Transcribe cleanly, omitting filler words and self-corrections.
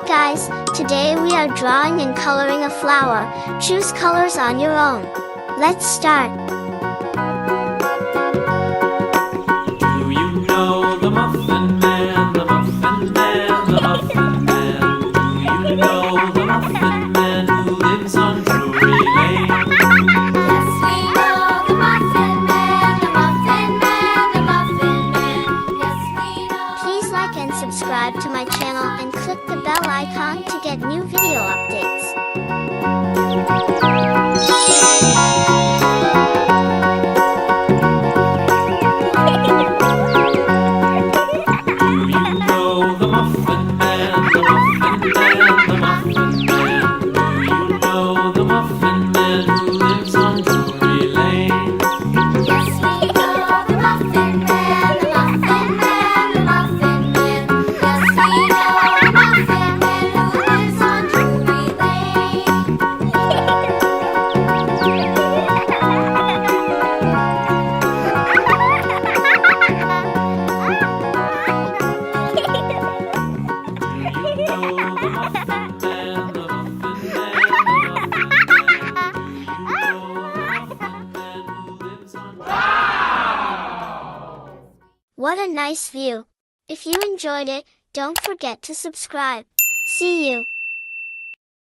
Hi guys, today we are drawing and coloring a flower. Choose colors on your own. Let's start. Do you know the Muffin Man, the Muffin Man, the Muffin Man? Do you know the Muffin Man who lives on Drury Lane? Yes, we know the Muffin Man, the Muffin Man, the Muffin Man. Yes, we know. Please like and subscribe to my channel and click the bell icon to get new video updates. Do you know the Muffin Man, the Muffin Man, the Muffin Man? Do you know the Muffin Man who lives on Drury Lane? Yes, we know the Muffin Man, the Muffin Man, the Muffin Man. Yes, we know the Muffin Man who lives on Drury Lane. What a nice view. If you enjoyed it, don't forget to subscribe. See you.